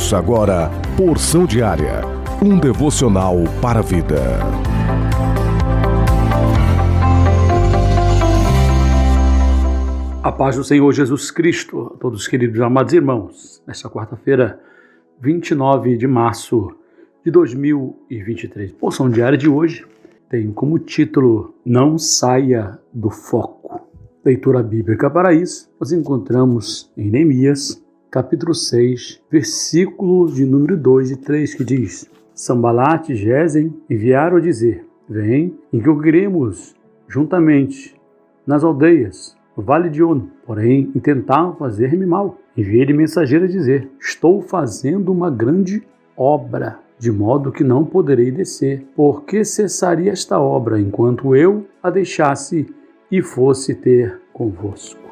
Ouça agora Porção Diária, um devocional para a vida. A paz do Senhor Jesus Cristo, a todos queridos amados irmãos, nesta quarta-feira, 29 de março de 2023. Porção Diária de hoje tem como título Não Saia do Foco. Leitura bíblica para isso, nós encontramos em Neemias, capítulo 6, versículos de número 2 e 3, que diz: Sambalate e Gesem enviaram a dizer: Vem, inquiremos juntamente nas aldeias, no vale de Ono. Porém, intentaram fazer-me mal. Enviei-lhe mensageiro a dizer: Estou fazendo uma grande obra, de modo que não poderei descer. Por que cessaria esta obra, enquanto eu a deixasse e fosse ter convosco?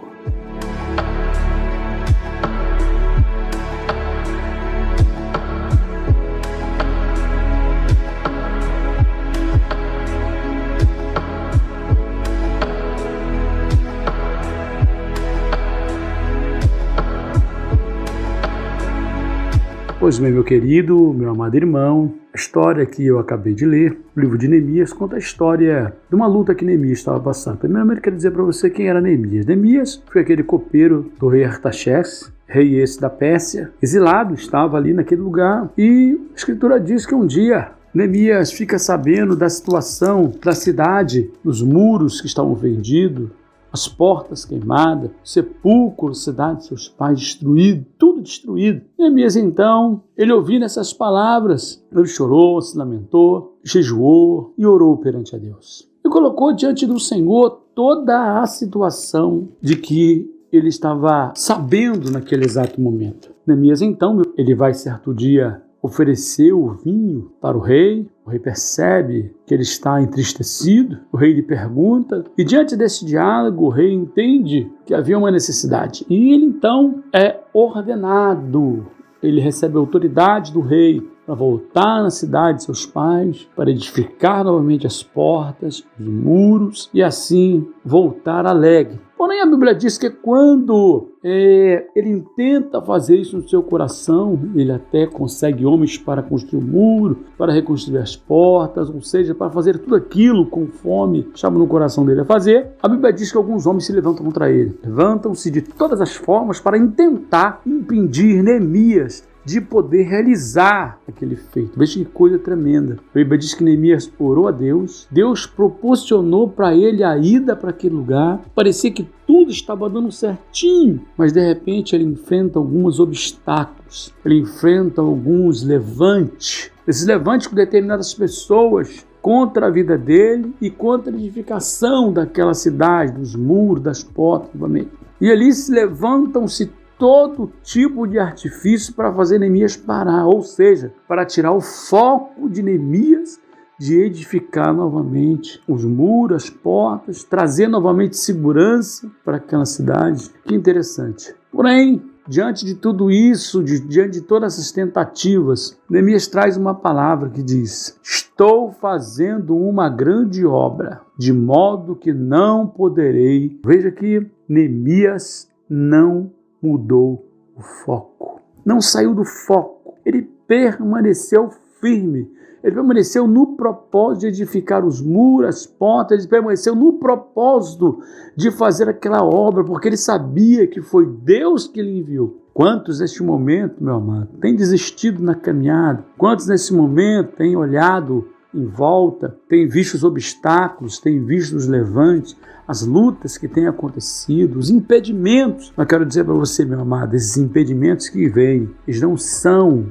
Pois bem, meu querido, meu amado irmão, a história que eu acabei de ler, o livro de Neemias, conta a história de uma luta que Neemias estava passando. Primeiramente, eu quero dizer para você quem era Neemias. Neemias foi aquele copeiro do rei Artaxerxes, rei esse da Pérsia, exilado, estava ali naquele lugar. E a escritura diz que um dia Neemias fica sabendo da situação da cidade, dos muros que estavam vendidos, as portas queimadas, o sepulcro, a cidade de seus pais destruído, tudo destruído. Neemias, então, ele ouvindo essas palavras, ele chorou, se lamentou, jejuou e orou perante a Deus. E colocou diante do Senhor toda a situação de que ele estava sabendo naquele exato momento. Neemias, então, ele vai certo dia oferecer o vinho para o rei percebe que ele está entristecido, o rei lhe pergunta, e diante desse diálogo o rei entende que havia uma necessidade, e ele então é ordenado, ele recebe a autoridade do rei para voltar na cidade de seus pais, para edificar novamente as portas, os muros, e assim voltar alegre. Porém, a Bíblia diz que quando ele tenta fazer isso no seu coração, ele até consegue homens para construir o muro, para reconstruir as portas, ou seja, para fazer tudo aquilo conforme estava no coração dele a fazer. A Bíblia diz que alguns homens se levantam contra ele. Levantam-se de todas as formas para tentar impedir Neemias de poder realizar aquele feito. Veja que coisa tremenda. A Bíblia diz que Neemias orou a Deus, Deus proporcionou para ele a ida para aquele lugar, parecia que tudo estava dando certinho, mas de repente ele enfrenta alguns obstáculos, ele enfrenta alguns levantes, esses levantes com determinadas pessoas contra a vida dele e contra a edificação daquela cidade, dos muros, das portas, novamente. E ali se levantam-se todo tipo de artifício para fazer Neemias parar, ou seja, para tirar o foco de Neemias de edificar novamente os muros, as portas, trazer novamente segurança para aquela cidade. Que interessante. Porém, diante de tudo isso, diante de todas essas tentativas, Neemias traz uma palavra que diz: Estou fazendo uma grande obra, de modo que não poderei. Veja que Neemias não mudou o foco, não saiu do foco, ele permaneceu firme, ele permaneceu no propósito de edificar os muros, as portas, ele permaneceu no propósito de fazer aquela obra, porque ele sabia que foi Deus que lhe enviou. Quantos neste momento, meu amado, têm desistido na caminhada? Quantos nesse momento têm olhado em volta, têm visto os obstáculos, têm visto os levantes, as lutas que têm acontecido, os impedimentos? Eu quero dizer para você, meu amado, esses impedimentos que vêm, eles não são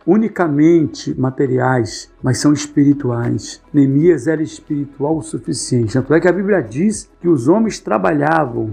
unicamente materiais, mas são espirituais. Neemias era espiritual o suficiente. Tanto é que a Bíblia diz que os homens trabalhavam,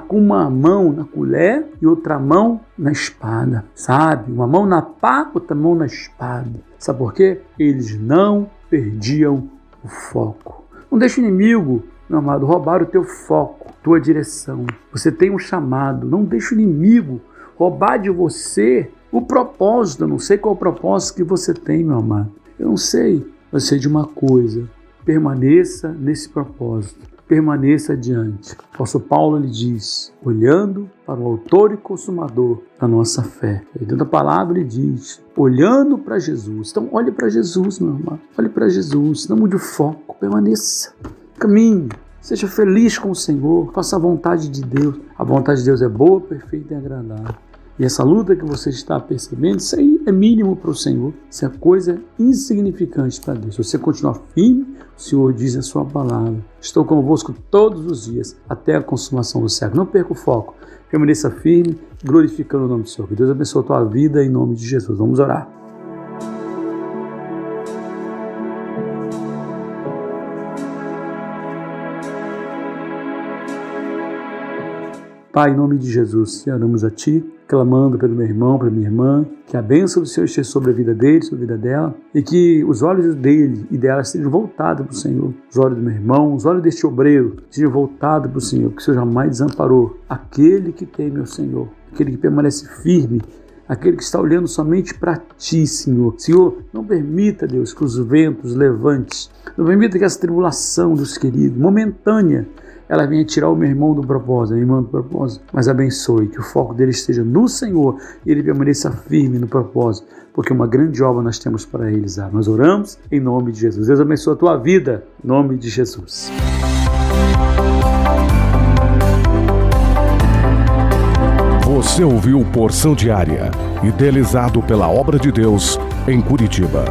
com uma mão na colher e outra mão na espada, sabe? Uma mão na pá, outra mão na espada. Sabe por quê? Eles não perdiam o foco. Não deixe o inimigo, meu amado, roubar o teu foco, tua direção. Você tem um chamado. Não deixe o inimigo roubar de você o propósito. Eu não sei qual é o propósito que você tem, meu amado. Eu não sei. Eu sei de uma coisa: permaneça nesse propósito. permaneça adiante. O apóstolo Paulo lhe diz, olhando para o autor e consumador da nossa fé. E dentro da palavra ele diz, olhando para Jesus. Então olhe para Jesus, meu irmão. Olhe para Jesus, não mude o foco, permaneça. Caminhe, seja feliz com o Senhor, faça a vontade de Deus. A vontade de Deus é boa, perfeita e agradável. E essa luta que você está percebendo, isso aí é mínimo para o Senhor. Isso é coisa insignificante para Deus. Se você continuar firme, o Senhor diz a sua palavra. Estou convosco todos os dias, até a consumação do século. Não perca o foco. Permaneça firme, glorificando o nome do Senhor. Que Deus abençoe a tua vida em nome de Jesus. Vamos orar. Pai, em nome de Jesus, oramos a Ti, clamando pelo meu irmão, pela minha irmã, que a bênção do Senhor esteja sobre a vida dele, sobre a vida dela, e que os olhos dele e dela estejam voltados para o Senhor. Os olhos do meu irmão, os olhos deste obreiro estejam voltados para o Senhor, que o Senhor jamais desamparou aquele que teme ao Senhor, aquele que permanece firme, aquele que está olhando somente para Ti, Senhor. Senhor, não permita, Deus, que os ventos levantes, não permita que essa tribulação, Deus querido, momentânea, ela venha tirar o meu irmão do propósito, a minha irmã do propósito, mas abençoe, que o foco dele esteja no Senhor e ele permaneça firme no propósito, porque uma grande obra nós temos para realizar. Nós oramos em nome de Jesus. Deus abençoe a tua vida, em nome de Jesus. Você ouviu Porção Diária, idealizado pela Obra de Deus em Curitiba.